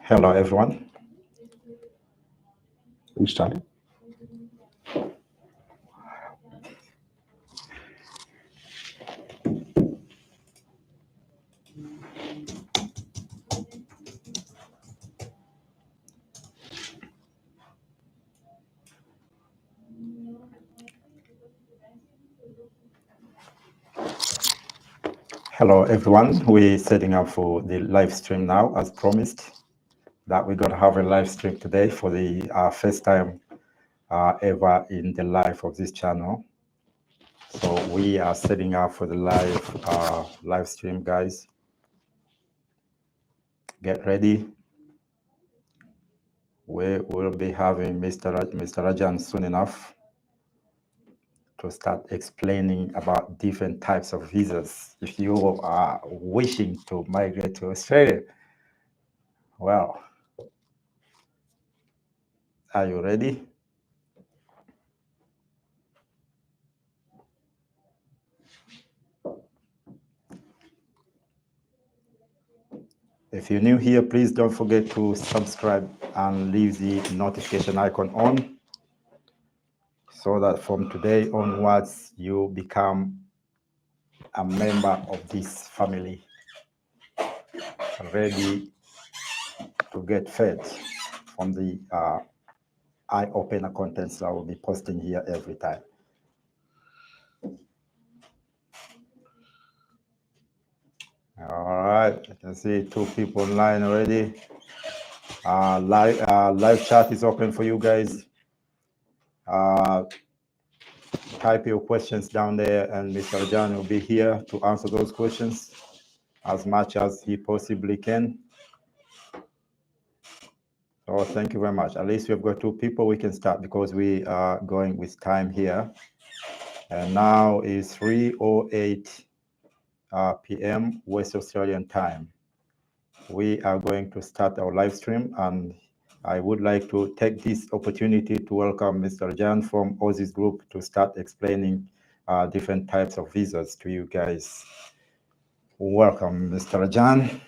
Hello, everyone. We started. Hello, everyone. We're setting up for the live stream now, as promised. That we're gonna have a live stream today for the first time ever in the life of this channel. So we are setting up for the live stream, guys. Get ready. We will be having Mr. Rajan soon enough to start explaining about different types of visas. If you are wishing to migrate to Australia, well, are you ready? If you're new here, please don't forget to subscribe and leave the notification icon on so that from today onwards, you become a member of this family, ready to get fed from the eye-opener contents that I will be posting here every time. All right, I can see 2 people online already. Live chat is open for you guys. Type your questions down there, and Mr. John will be here to answer those questions as much as he possibly can. So thank you very much. At least we've got 2 people. We can start because we are going with time here. And now is 3:08 p.m. West Australian time. We are going to start our live stream, and I would like to take this opportunity to welcome Mr. Jan from AUSSIZZ Group to start explaining different types of visas to you guys. Welcome, Mr. Jan.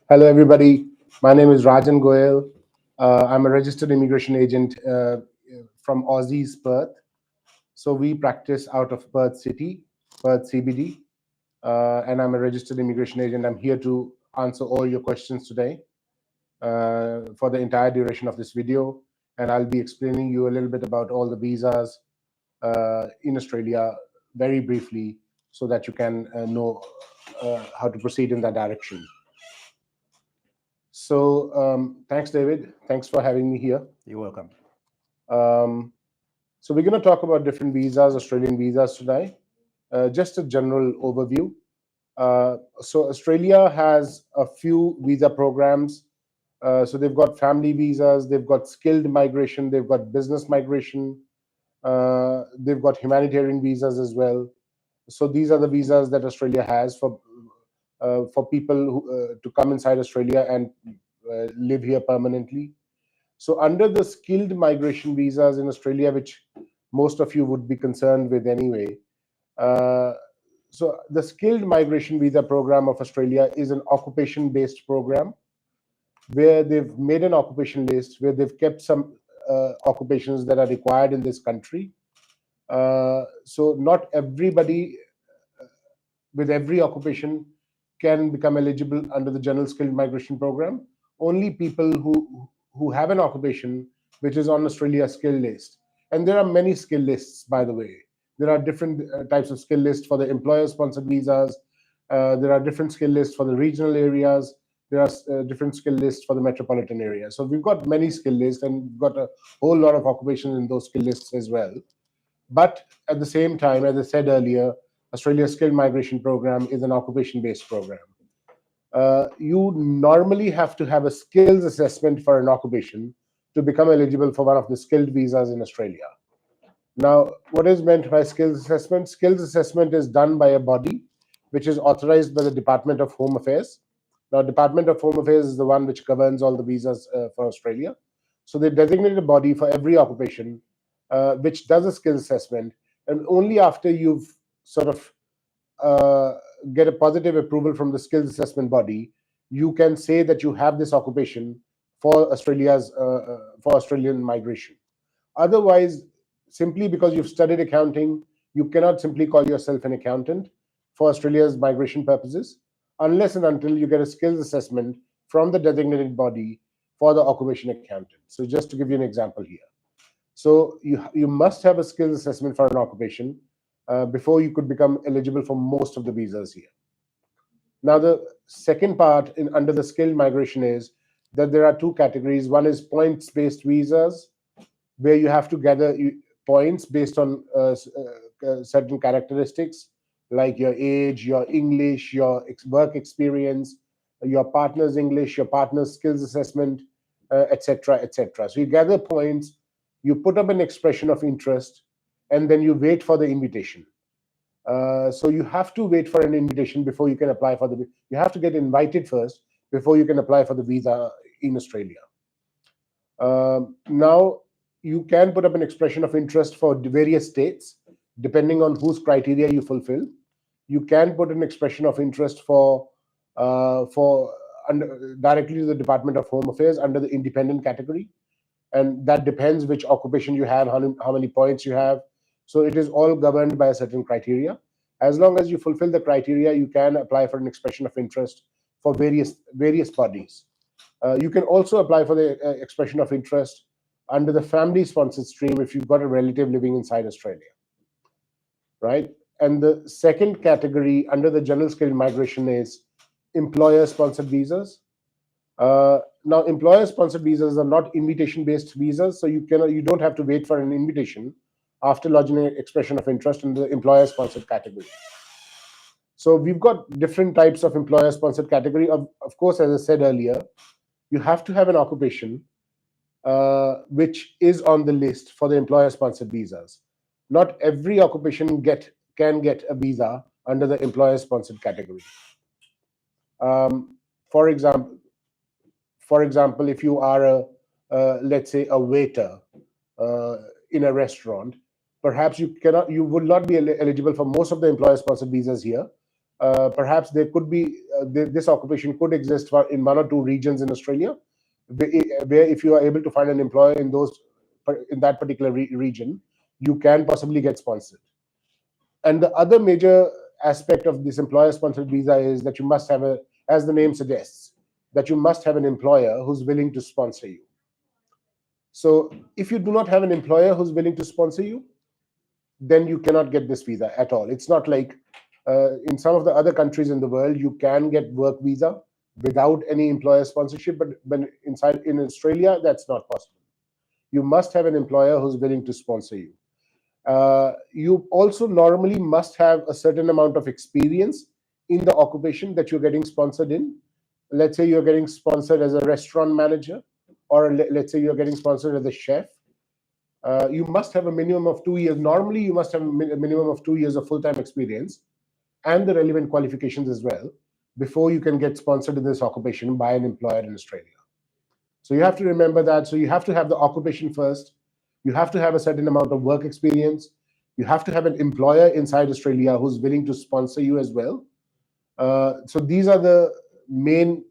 Hello, everybody. My name is Rajan Goyal. I'm a registered immigration agent from AUSSIZZ Perth. So we practice out of Perth City, Perth CBD, and I'm a registered immigration agent. I'm here to answer all your questions today for the entire duration of this video, and I'll be explaining you a little bit about all the visas in Australia very briefly so that you can know how to proceed in that direction. So thanks, David. Thanks for having me here. You're welcome. So we're going to talk about different visas, Australian visas today. Just a general overview. So Australia has a few visa programs. So they've got family visas, they've got skilled migration, they've got business migration, they've got humanitarian visas as well. So these are the visas that Australia has for people who, to come inside Australia and live here permanently. So under the skilled migration visas in Australia, which most of you would be concerned with anyway, so the skilled migration visa program of Australia is an occupation-based program where they've made an occupation list, where they've kept some occupations that are required in this country. So not everybody with every occupation can become eligible under the general skilled migration program. Only people who have an occupation which is on Australia's skill list. And there are many skill lists, by the way. There are different types of skill lists for the employer-sponsored visas. There are different skill lists for the regional areas. There are different skill lists for the metropolitan area. So we've got many skill lists, and we've got a whole lot of occupations in those skill lists as well. But at the same time, as I said earlier, Australia's skilled migration program is an occupation-based program. You normally have to have a skills assessment for an occupation to become eligible for one of the skilled visas in Australia. Now, what is meant by skills assessment? Skills assessment is done by a body which is authorized by the Department of Home Affairs. Now, Department of Home Affairs is the one which governs all the visas for Australia. So they designate a body for every occupation which does a skills assessment, and only after you've sort of get a positive approval from the skills assessment body, you can say that you have this occupation for Australian migration. Otherwise, simply because you've studied accounting, you cannot simply call yourself an accountant for Australia's migration purposes, unless and until you get a skills assessment from the designated body for the occupation accountant. So just to give you an example here. So you must have a skills assessment for an occupation before you could become eligible for most of the visas here. Now, the second part under the skilled migration is that there are two categories. One is points-based visas, where you have to gather points based on certain characteristics like your age, your English, your work experience, your partner's English, your partner's skills assessment, etc., etc. So you gather points, you put up an expression of interest, and then you wait for the invitation. So you have to wait for an invitation before you can apply for the. You have to get invited first before you can apply for the visa in Australia. Now, you can put up an expression of interest for various states, depending on whose criteria you fulfill. You can put an expression of interest for directly to the Department of Home Affairs under the independent category, and that depends which occupation you have, how many points you have. So it is all governed by a certain criteria. As long as you fulfill the criteria, you can apply for an expression of interest for various bodies. You can also apply for the expression of interest under the family-sponsored stream if you've got a relative living inside Australia, right? And the second category under the general skilled migration is employer-sponsored visas. Now, employer-sponsored visas are not invitation-based visas, so you don't have to wait for an invitation after lodging an expression of interest in the employer-sponsored category. So we've got different types of employer-sponsored category. Of course, as I said earlier, you have to have an occupation which is on the list for the employer-sponsored visas. Not every occupation can get a visa under the employer-sponsored category. For example, if you are let's say a waiter in a restaurant, perhaps you would not be eligible for most of the employer-sponsored visas here. Perhaps there could be this occupation could exist in one or two regions in Australia, where if you are able to find an employer in that particular region, you can possibly get sponsored. And the other major aspect of this employer-sponsored visa is that you must have as the name suggests, that you must have an employer who's willing to sponsor you. So if you do not have an employer who's willing to sponsor you, then you cannot get this visa at all. It's not like in some of the other countries in the world, you can get work visa without any employer sponsorship, but in Australia, that's not possible. You must have an employer who's willing to sponsor you. You also normally must have a certain amount of experience in the occupation that you're getting sponsored in. Let's say you're getting sponsored as a restaurant manager, or let's say you're getting sponsored as a chef. You must have a minimum of 2 years. Normally, you must have a minimum of 2 years of full-time experience and the relevant qualifications as well before you can get sponsored in this occupation by an employer in Australia. So you have to remember that. So you have to have the occupation first. You have to have a certain amount of work experience. You have to have an employer inside Australia who's willing to sponsor you as well. So these are the main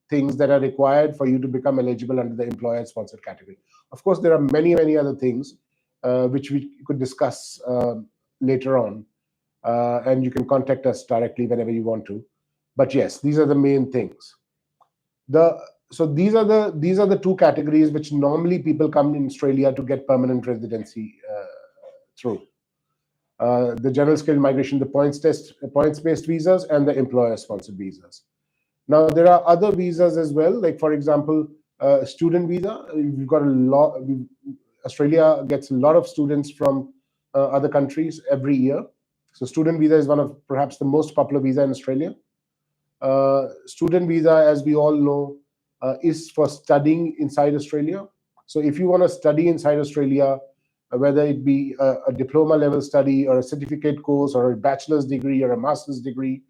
things that are required for you to become eligible under the employer-sponsored category. Of course, there are many, many other things which we could discuss later on, and you can contact us directly whenever you want to. But yes, these are the main things. So these are the two categories which normally people come in Australia to get permanent residency through. The general skilled migration, the points-based visas, and the employer-sponsored visas. Now, there are other visas as well, like, for example, student visa. We've got a lot. Australia gets a lot of students from other countries every year. So student visa is one of perhaps the most popular visa in Australia. Student visa, as we all know, is for studying inside Australia. So if you want to study inside Australia, whether it be a diploma level study or a certificate course or a bachelor's degree or a master's degree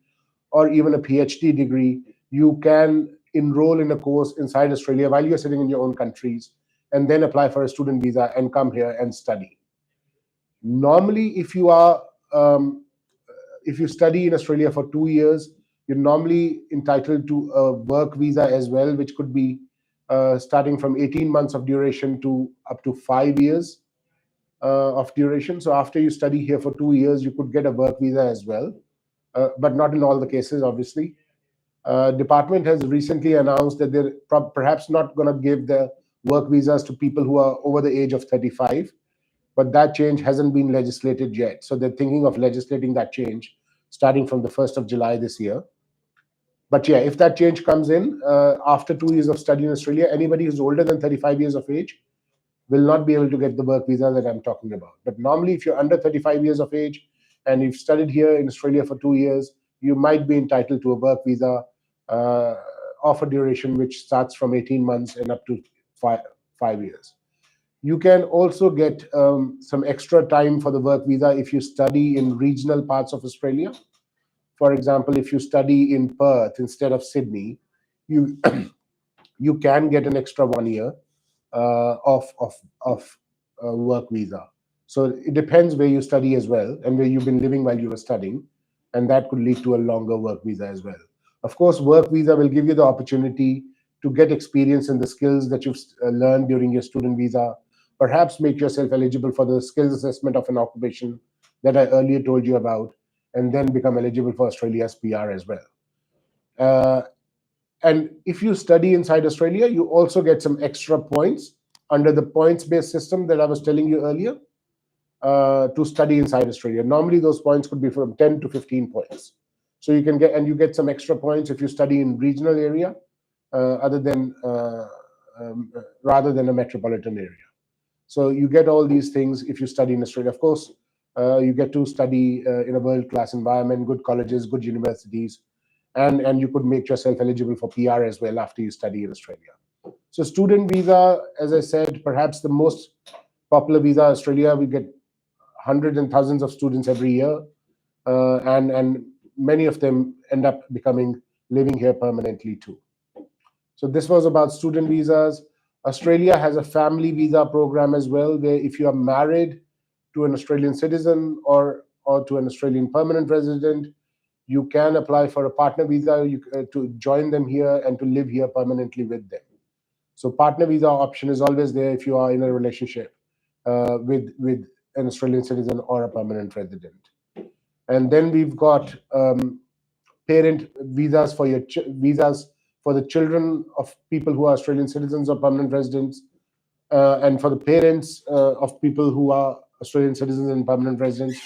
or even a PhD degree, you can enroll in a course inside Australia while you're sitting in your own countries and then apply for a student visa and come here and study. Normally, if you study in Australia for 2 years, you're normally entitled to a work visa as well, which could be starting from 18 months of duration to up to 5 years of duration. So after you study here for 2 years, you could get a work visa as well, but not in all the cases, obviously. Department has recently announced that they're perhaps not going to give the work visas to people who are over the age of 35, but that change hasn't been legislated yet. So they're thinking of legislating that change starting from the 1st of July this year. But yeah, if that change comes in after 2 years of study in Australia, anybody who's older than 35 years of age will not be able to get the work visa that I'm talking about. But normally, if you're under 35 years of age and you've studied here in Australia for 2 years, you might be entitled to a work visa uh, of a duration which starts from 18 months and up to 5 years. You can also get some extra time for the work visa if you study in regional parts of Australia. For example, if you study in Perth instead of Sydney, you you can get an extra 1 year of work visa. So it depends where you study as well and where you've been living while you were studying, and that could lead to a longer work visa as well. Of course, work visa will give you the opportunity to get experience in the skills that you've learned during your student visa, perhaps make yourself eligible for the skills assessment of an occupation that I earlier told you about, and then become eligible for Australia's PR as well. Uh, and if you study inside Australia, you also get some extra points under the points based system that I was telling you earlier to study inside Australia. Normally, those points could be from 10 to 15 points. So you get some extra points if you study in regional area other than rather than a metropolitan area. So you get all these things if you study in Australia. Of course, you get to study in a world-class environment, good colleges, good universities, and you could make yourself eligible for PR as well after you study in Australia. So student visa, as I said, perhaps the most popular visa in Australia. We get hundreds and thousands of students every year, and many of them end up becoming living here permanently too. So this was about student visas. Australia has a family visa program as well, where if you are married to an Australian citizen or to an Australian permanent resident, you can apply for a partner visa to join them here and to live here permanently with them. So partner visa option is always there if you are in a relationship with an Australian citizen or a permanent resident. And then we've got parent visas for visas for the children of people who are Australian citizens or permanent residents, and for the parents of people who are Australian citizens and permanent residents.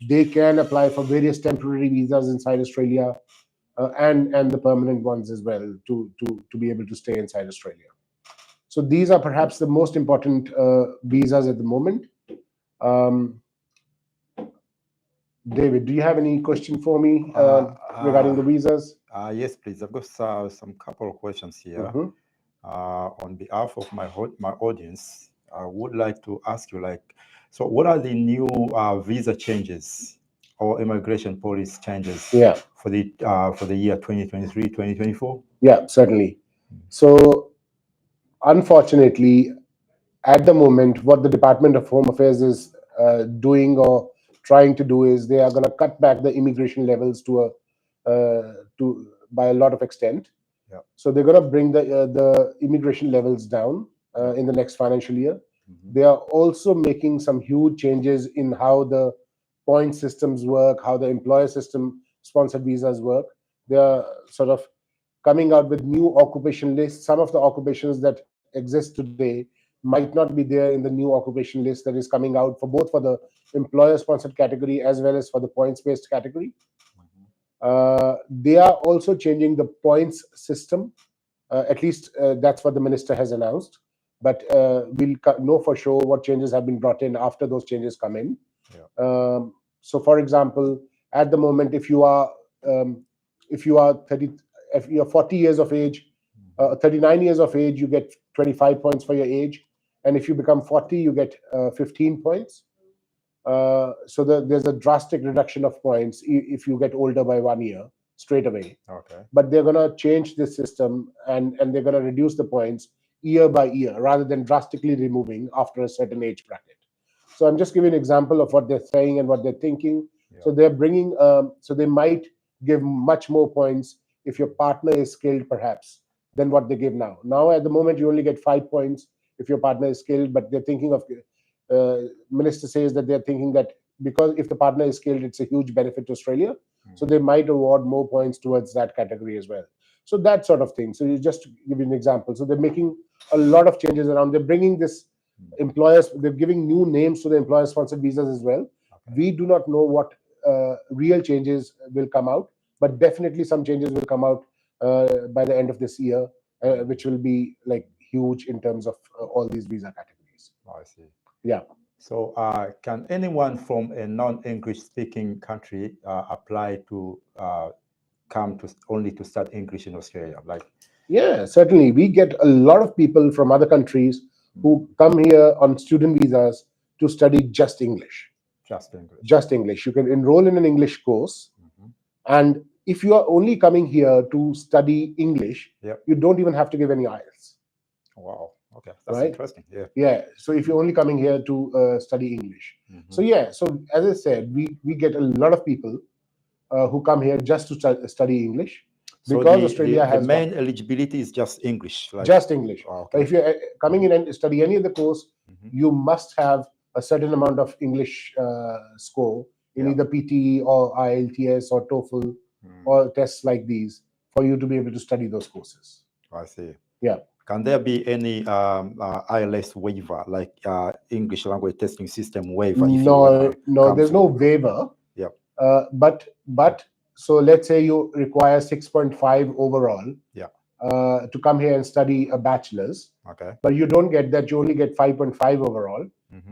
They can apply for various temporary visas inside Australia, and the permanent ones as well to be able to stay inside Australia. So these are perhaps the most important visas at the moment. Um, David, do you have any question for me regarding the visas? Yes, please. I've got some couple of questions here. Mhm. On behalf of my audience, I would like to ask you, so what are the new visa changes or immigration policy changes Yeah, for the year 2023, 2024? yeah, certainly. So unfortunately, at the moment, what the Department of Home Affairs is doing or trying to do is they are going to cut back the immigration levels to by a lot of extent. Yeah. So they're going to bring the immigration levels down in the next financial year. Mhm. They are also making some huge changes in how the point systems work, how the employer system sponsored visas work. They are sort of coming out with new occupation lists. Some of the occupations that exist today might not be there in the new occupation list that is coming out for both for the employer sponsored category as well as for the points based category. They are also changing the points system. At least that's what the minister has announced. But we'll know for sure what changes have been brought in after those changes come in. Yeah. So, for example, at the moment, if you are 30, if you're 40 years of age, 39 years of age, you get 25 points for your age, and if you become 40, you get 15 points. So there's a drastic reduction of points if you get older by 1 year straight away. Okay. But they're going to change this system, and they're going to reduce the points year by year rather than drastically removing after a certain age bracket. So I'm just giving an example of what they're saying and what they're thinking. Yeah. So they're bringing, so they might give much more points if your partner is skilled, perhaps, than what they give now. Now, at the moment, you only get 5 points if your partner is skilled, but they're thinking of, minister says that they're thinking that because if the partner is skilled, it's a huge benefit to Australia. So they might award more points towards that category as well. So that sort of thing. So you just to give you an example. So they're making a lot of changes around. They're bringing this employers, they're giving new names to the employer-sponsored visas as well. Okay. We do not know what real changes will come out, but definitely some changes will come out by the end of this year, which will be like huge in terms of all these visa categories. Oh, I see. Yeah. So can anyone from a non-English speaking country apply to come to only to study English in Australia? Like, Yeah, certainly. We get a lot of people from other countries who come here on student visas to study just English. just English. Just English. You can enroll in an English course, and if you are only coming here to study English, Yep. you don't even have to give any IELTS. Wow. Okay, that's Right? interesting. Yeah. Yeah. So if you're only coming here to study English, so yeah. So as I said, we get a lot of people who come here just to study English, So because Australia the has got main eligibility is just English. Like, just English. oh, But okay. if you're coming in and study any of the course, Mhm. you must have a certain amount of English score in Yeah. either PT or IELTS or TOEFL or tests like these for you to be able to study those courses. I see. Yeah. Can there be any IELTS waiver, like English language testing system waiver? If you No, wanna no, come there's to- no waiver. Yep. But so let's say you require 6.5 overall. Yeah. To come here and study a bachelor's, Okay. but you don't get that. You only get 5.5 overall.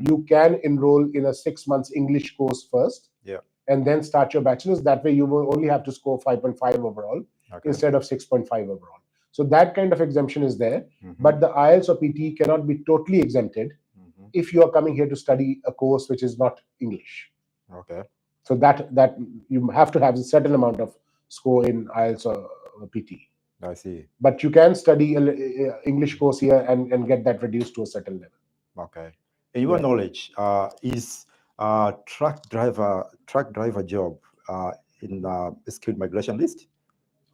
You can enroll in a 6 months English course first, Yeah. and then start your bachelor's. That way, you will only have to score 5.5 overall Okay. instead of 6.5 overall. So that kind of exemption is there. But the IELTS or PT cannot be totally exempted if you are coming here to study a course which is not English. Okay. So that you have to have a certain amount of score in IELTS or PT. I see. But you can study an English course here and get that reduced to a certain level. Okay. In your Yeah. knowledge, is truck driver job in skilled migration list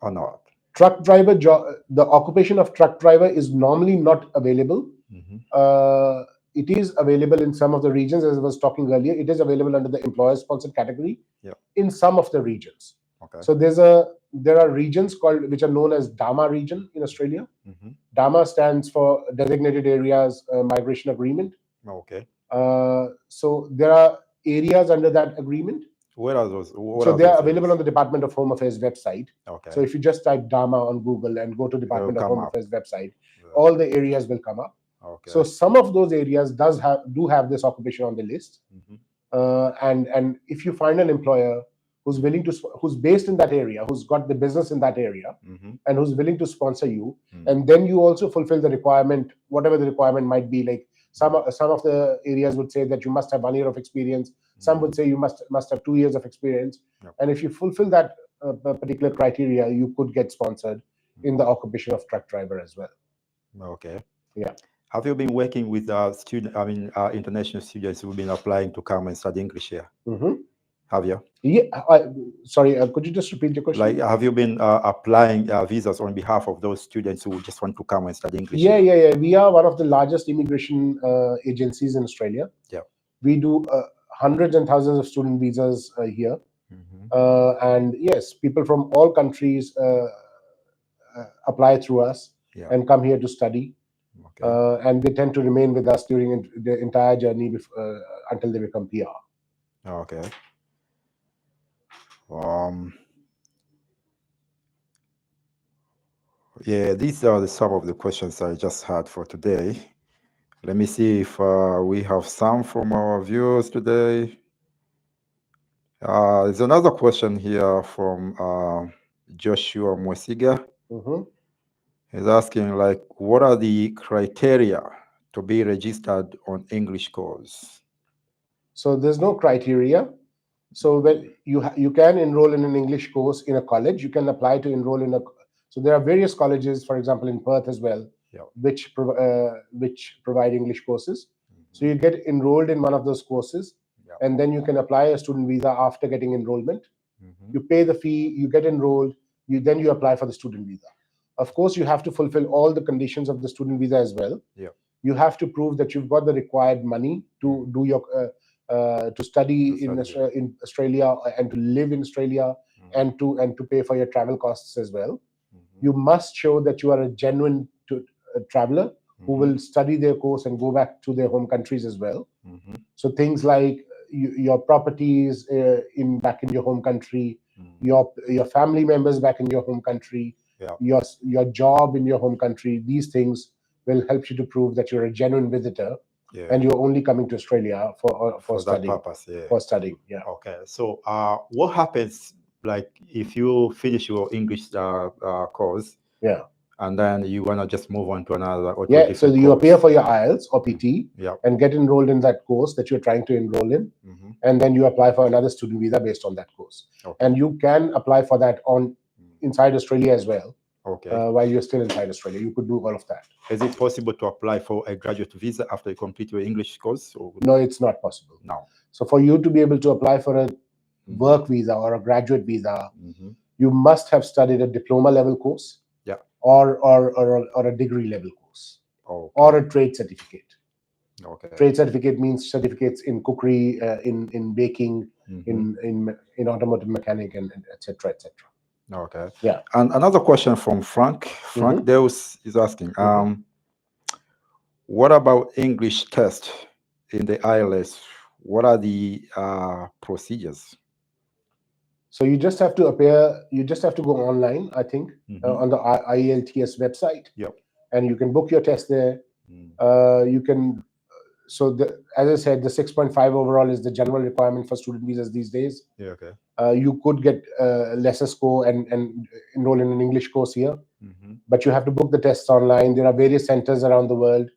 or not? Truck driver job, the occupation of truck driver is normally not available. It is available in some of the regions, as I was talking earlier. It is available under the employer-sponsored category in some of the regions. Okay. So there are regions which are known as DAMA region in Australia. DAMA stands for Designated Areas Migration Agreement. Okay. So there are areas under that agreement. Where are those? So they are available on the Department of Home Affairs website. Okay. So if you just type DAMA on Google and go to Department of come Home up. Affairs website, all the areas will come up. Okay. So some of those areas do have this occupation on the list. And if you find an employer who's based in that area, who's got the business in that area, and who's willing to sponsor you, and then you also fulfill the requirement, whatever the requirement might be. Like some of the areas would say that you must have 1 year of experience. Some would say you must have 2 years of experience. And if you fulfill that particular criteria, you could get sponsored in the occupation of truck driver as well. Okay. Yeah. Have you been working with international students who've been applying to come and study English here? Have you? Yeah. Sorry, could you just repeat your question? Like, have you been applying visas on behalf of those students who just want to come and study English? Yeah. We are one of the largest immigration agencies in Australia. Yeah. We do hundreds and thousands of student visas here. And yes, people from all countries apply through us and come here to study. Okay. And they tend to remain with us during the entire journey until they become PR. Okay. Yeah, these are some of the questions I just had for today. Let me see if we have some from our viewers today. There's another question here from Joshua Mwesiga. He's asking, like, what are the criteria to be registered on English course? So there's no criteria. So when you can enroll in an English course in a college, you can apply to enroll in so there are various colleges, for example, in Perth as well, which provide English courses. So you get enrolled in one of those courses, and then you can apply a student visa after getting enrollment. You pay the fee, you get enrolled, then you apply for the student visa. Of course, you have to fulfill all the conditions of the student visa as well. Yeah. You have to prove that you've got the required money to do your to study in Australia and to live in Australia, and to pay for your travel costs as well. You must show that you are a genuine traveler who will study their course and go back to their home countries as well. So things like your properties back in your home country, your family members back in your home country, your job in your home country. These things will help you to prove that you're a genuine visitor, and you're only coming to Australia for studying. That purpose, For studying, yeah. Okay, so what happens like if you finish your English course? Yeah. And then you wanna just move on to another or to Yeah. a different So you course. appear for your IELTS or PT, Yeah. and get enrolled in that course that you're trying to enroll in, and then you apply for another student visa based on that course. Okay. And you can apply for that inside Australia as well. Okay. While you're still inside Australia, you could do all of that. Is it possible to apply for a graduate visa after you complete your English course? Or... No, it's not possible. No. So for you to be able to apply for a work visa or a graduate visa, you must have studied a diploma level course, or a degree level course, or a trade certificate. Okay. Trade certificate means certificates in cookery, in baking, in automotive mechanic, and etc. etc. Okay. Yeah. And another question from Frank. Frank Deus is asking, what about English test in the IELTS? What are the procedures? So you just have to appear. You just have to go online, I think, on the IELTS website. Yep. And you can book your test there. You can. So as I said, the 6.5 overall is the general requirement for student visas these days. Yeah. Okay. You could get lesser score and enroll in an English course here, but you have to book the tests online. There are various centers around the world.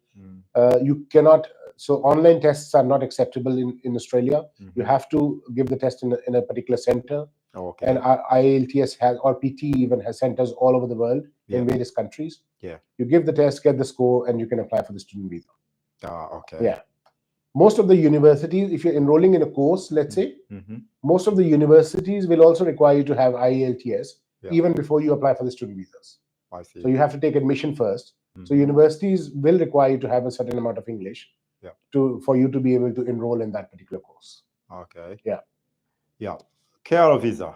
You cannot. So online tests are not acceptable in Australia. You have to give the test in a particular center. Okay. And IELTS has, or PT even has, centers all over the world in various countries. Yeah. You give the test, get the score, and you can apply for the student visa. Okay. Yeah. Most of the universities, if you're enrolling in a course, let's say, most of the universities will also require you to have IELTS even before you apply for the student visas. I see. So you have to take admission first. So universities will require you to have a certain amount of English for you to be able to enroll in that particular course. Okay. Yeah. Yeah. KR visa.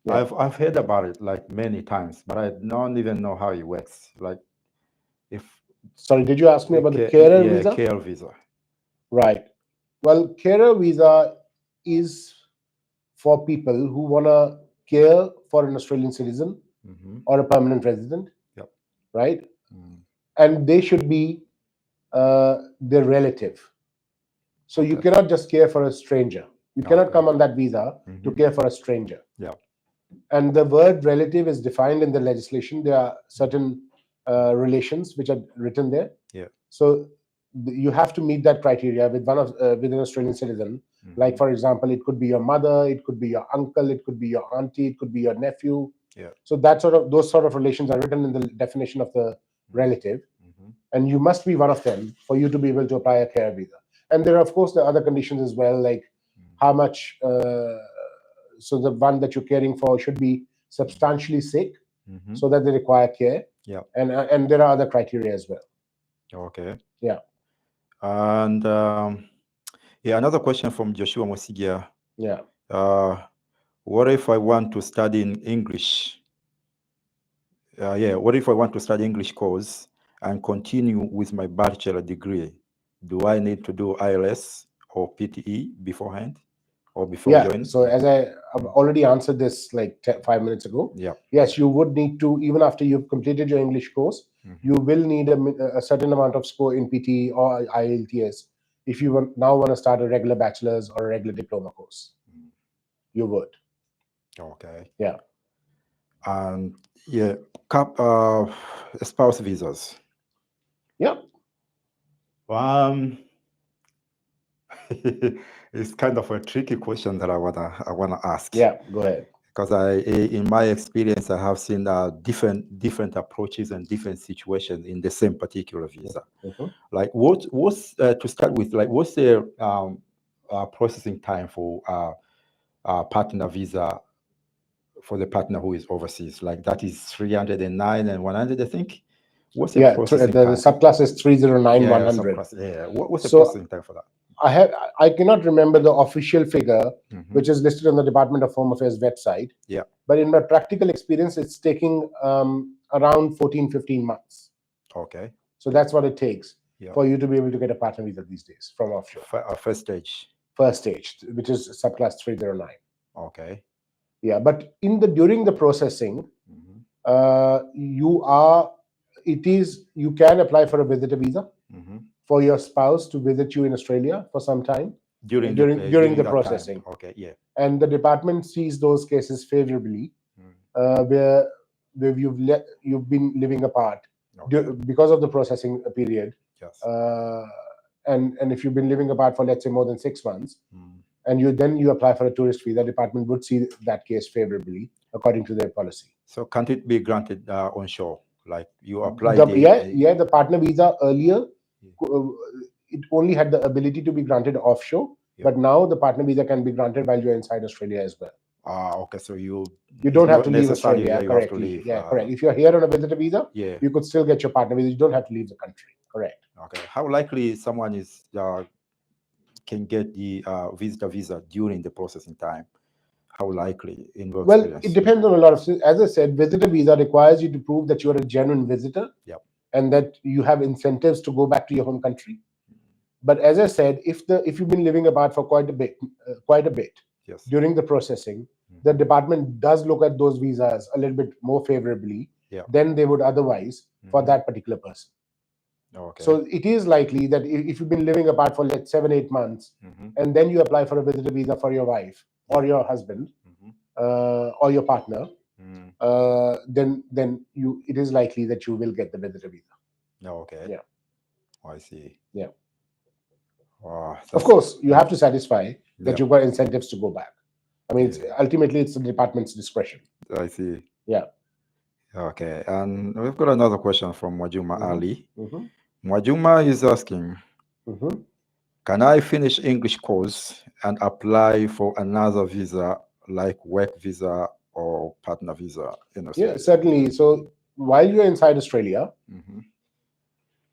Yeah. I've heard about it like many times, but I don't even know how it works. Like, if sorry, did you ask me about the carer visa? Yeah, KR visa. Right. Well, carer visa is for people who want to care for an Australian citizen or a permanent resident. Yep. Right. And they should be their relative. So you cannot just care for a stranger. You cannot come on that visa to care for a stranger. Yeah. And the word relative is defined in the legislation. There are certain relations which are written there. Yeah. So you have to meet that criteria with with an Australian citizen. Like, for example, it could be your mother, it could be your uncle, it could be your auntie, it could be your nephew. Yeah. So those sort of relations are written in the definition of the relative, and you must be one of them for you to be able to apply a care visa. And there are, of course, the other conditions as well, like how much. So the one that you're caring for should be substantially sick, so that they require care. Yeah. And there are other criteria as well. Okay. Yeah. And another question from Joshua Mosigia. Yeah. What if I want to study in English? What if I want to study English course and continue with my bachelor degree? Do I need to do IELTS or PTE beforehand or before joining? So as I've already answered this like 5 minutes ago. Yeah. Yes, you would need to, even after you've completed your English course, you will need a certain amount of score in PTE or IELTS if you now want to start a regular bachelor's or a regular diploma course. You would. Okay. Yeah. And spouse visas. Yeah. It's kind of a tricky question that I wanna ask. Yeah, go ahead. Because in my experience, I have seen different approaches and different situations in the same particular visa. Like, what's to start with? Like, what's the processing time for partner visa for the partner who is overseas. Like that is 309 and 100, I think. What's the Yeah, processing the time? subclass is 309 Yeah, 100. What's the So processing time for that? I cannot remember the official figure, Mhm. which is listed on the Department of Home Affairs website. Yeah. But in my practical experience, it's taking around 14-15 months. Okay. So that's what it takes Yeah. for you to be able to get a partner visa these days from offshore. First stage. First stage, which is subclass 309. Okay. Yeah, but during the processing, Mhm. you can apply for a visitor visa Mhm. for your spouse to visit you in Australia for some time During during the that processing. time. Okay. Yeah. And the department sees those cases favorably, Mm. where you've been living apart Okay. because of the processing period, Yes. and if you've been living apart for, let's say, more than 6 months, Mm. and you apply for a tourist visa, the department would see that case favorably according to their policy. So can't it be granted onshore? Like you apply The partner visa earlier, Yeah. it only had the ability to be granted offshore, Yeah. but now the partner visa can be granted while you're inside Australia as well. Okay. So you don't have not to leave necessarily Australia, that you have to correctly. leave. Yeah, correct. If you're here on a visitor visa, Yeah. you could still get your partner visa. You don't have to leave the country. Correct. Okay. How likely someone is can get the visitor visa during the processing time? How likely in your Well, experience? it depends on a lot of things. As I said, visitor visa requires you to prove that you're a genuine visitor, Yep. and that you have incentives to go back to your home country. But as I said, if you've been living apart for quite a bit, Yes. during the processing, the department does look at those visas a little bit more favorably Yeah. than they would otherwise for that particular person. Okay. So it is likely that if you've been living apart for, let's 7-8 months, and then you apply for a visitor visa for your wife or your husband, or your partner, then it is likely that you will get the visitor visa. Okay. Yeah. I see. Yeah. Wow. Of course, you have to satisfy that Yeah. you've got incentives to go back. I mean, Yeah. ultimately, it's the department's discretion. I see. Yeah. Okay. And we've got another question from Mwajuma Ali. Mhm. Mwajuma is asking, Mhm. can I finish English course and apply for another visa like work visa or partner visa in Australia? Yeah, certainly. So while you're inside Australia, Mhm.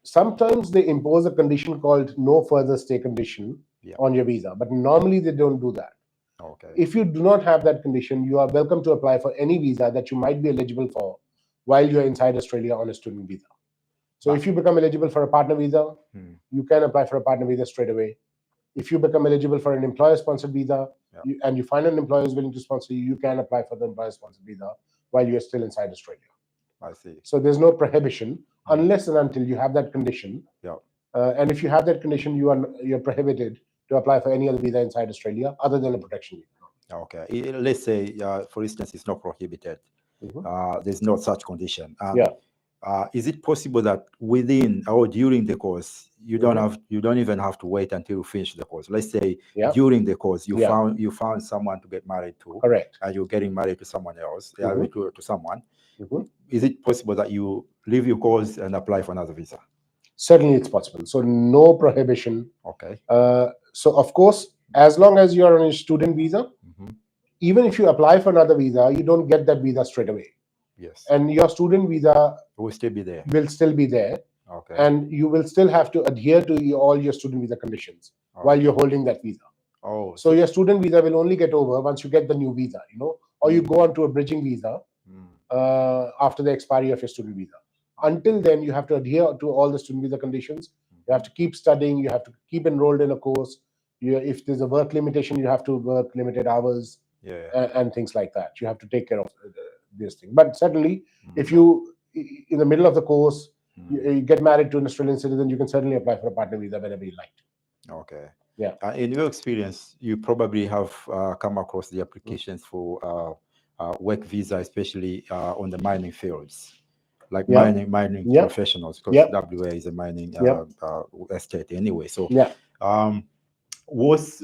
sometimes they impose a condition called no further stay condition Yeah. on your visa, but normally they don't do that. Okay. If you do not have that condition, you are welcome to apply for any visa that you might be eligible for while you're inside Australia on a student visa. So if you become eligible for a partner visa, you can apply for a partner visa straight away. If you become eligible for an employer-sponsored visa, and you find an employer who's willing to sponsor you, you can apply for the employer-sponsored visa while you're still inside Australia. I see. So there's no prohibition unless and until you have that condition. Yeah. And if you have that condition, you're prohibited to apply for any other visa inside Australia other than a protection visa. Okay. Let's say, for instance, it's not prohibited. There's no such condition. Yeah. Is it possible that within or during the course you don't even have to wait until you finish the course? Let's say during the course you found someone to get married to. Correct. And you're getting married to someone else, to someone. Mhm. Is it possible that you leave your course and apply for another visa? Certainly, it's possible. So no prohibition. Okay. So of course, as long as you're on a student visa, even if you apply for another visa, you don't get that visa straight away. Yes. And your student visa will still be there. Okay. And you will still have to adhere to all your student visa conditions while you're holding that visa. Oh. So your student visa will only get over once you get the new visa, or you go on to a bridging visa after the expiry of your student visa. Until then, you have to adhere to all the student visa conditions. You have to keep studying. You have to keep enrolled in a course. If there's a work limitation, you have to work limited hours, and things like that. You have to take care of this thing. But certainly, if you, in the middle of the course, you get married to an Australian citizen, you can certainly apply for a partner visa whenever you like. Okay. Yeah. In your experience, you probably have come across the applications for work visa, especially on the mining fields, like mining professionals, because WA is a mining estate anyway. So, what's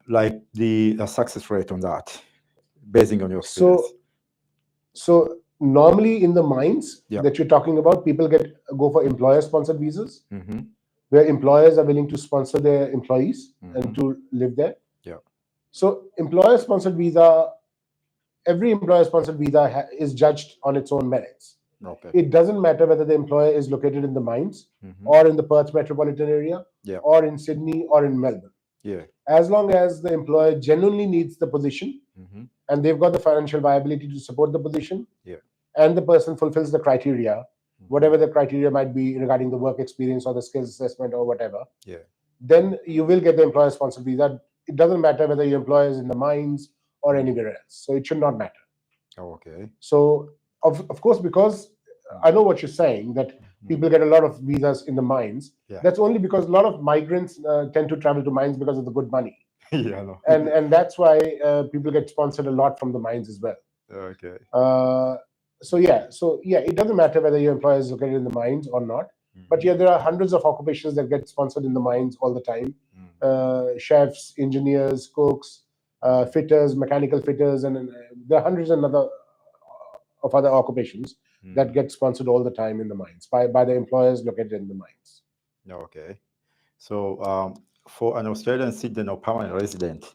like the success rate on that, based on your experience? So normally in the mines that you're talking about, people go for employer-sponsored visas, where employers are willing to sponsor their employees and to live there. Yeah. So employer-sponsored visa every employer-sponsored visa is judged on its own merits. Okay. It doesn't matter whether the employer is located in the mines or in the Perth metropolitan area, or in Sydney or in Melbourne. Yeah. As long as the employer genuinely needs the position and they've got the financial viability to support the position, and the person fulfills the criteria, whatever the criteria might be regarding the work experience or the skills assessment or whatever, then you will get the employer-sponsored visa. It doesn't matter whether your employer is in the mines or anywhere else. So it should not matter. Okay. So of course, because I know what you're saying, that people get a lot of visas in the mines. That's only because a lot of migrants tend to travel to mines because of the good money. Yeah, I know. And that's why people get sponsored a lot from the mines as well. Okay. So yeah, it doesn't matter whether your employer is located in the mines or not. But yeah, there are hundreds of occupations that get sponsored in the mines all the time. Chefs, engineers, cooks, fitters, mechanical fitters, and there are hundreds of other occupations that get sponsored all the time in the mines by the employers located in the mines. Okay. So for an Australian citizen or permanent resident,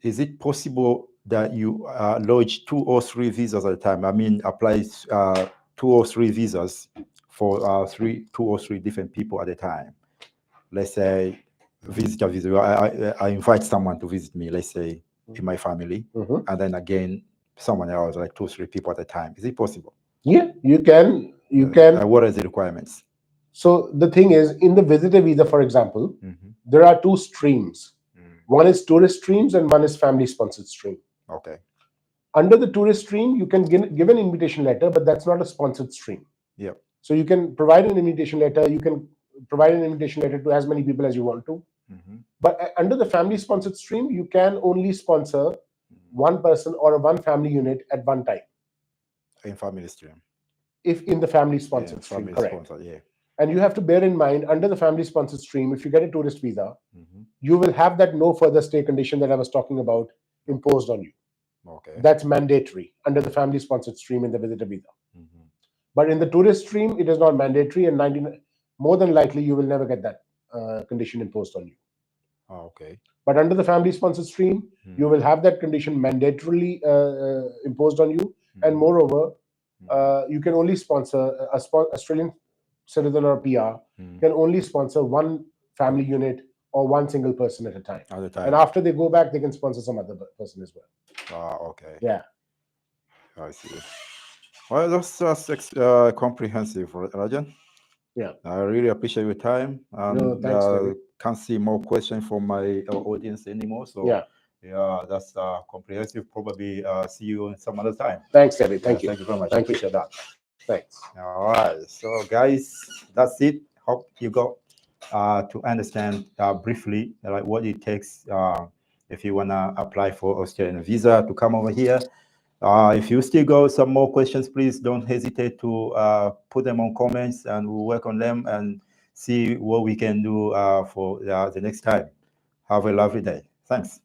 is it possible that you lodge 2 or 3 visas at a time? I mean, apply 2 or 3 visas for 2 or 3 different people at a time. Let's say visitor visa. I invite someone to visit me, let's say in my family, and then again someone else, like 2 or 3 people at a time. Is it possible? Yeah, you can. You can. What are the requirements? So the thing is, in the visitor visa, for example, there are 2 streams. One is tourist streams and one is family-sponsored stream. Okay. Under the tourist stream, you can give an invitation letter, but that's not a sponsored stream. Yeah. So you can provide an invitation letter. You can provide an invitation letter to as many people as you want to. But under the family-sponsored stream, you can only sponsor one person or one family unit at one time. In family stream. If in the family-sponsored stream, correct. Yeah. And you have to bear in mind, under the family-sponsored stream, if you get a tourist visa, you will have that no further stay condition that I was talking about imposed on you. Okay. That's mandatory under the family-sponsored stream in the visitor visa. But in the tourist stream, it is not mandatory, and more than likely, you will never get that condition imposed on you. Okay. But under the family-sponsored stream, you will have that condition mandatorily imposed on you, and moreover, you can only sponsor Australian citizen or PR can only sponsor one family unit or one single person at a time. And after they go back, they can sponsor some other person as well. Okay. Yeah. I see. Well, that's comprehensive, Rajan. Yeah. I really appreciate your time. No, thanks, David. Can't see more questions from my audience anymore. So yeah, that's comprehensive. Probably see you some other time. Thanks, David. Thank you. Thank you very much. Thank I appreciate that. Thanks. All right. So guys, that's it. Hope you got to understand briefly like what it takes if you wanna apply for Australian visa to come over here. If you still got some more questions, please don't hesitate to put them on comments, and we'll work on them and see what we can do for the next time. Have a lovely day. Thanks.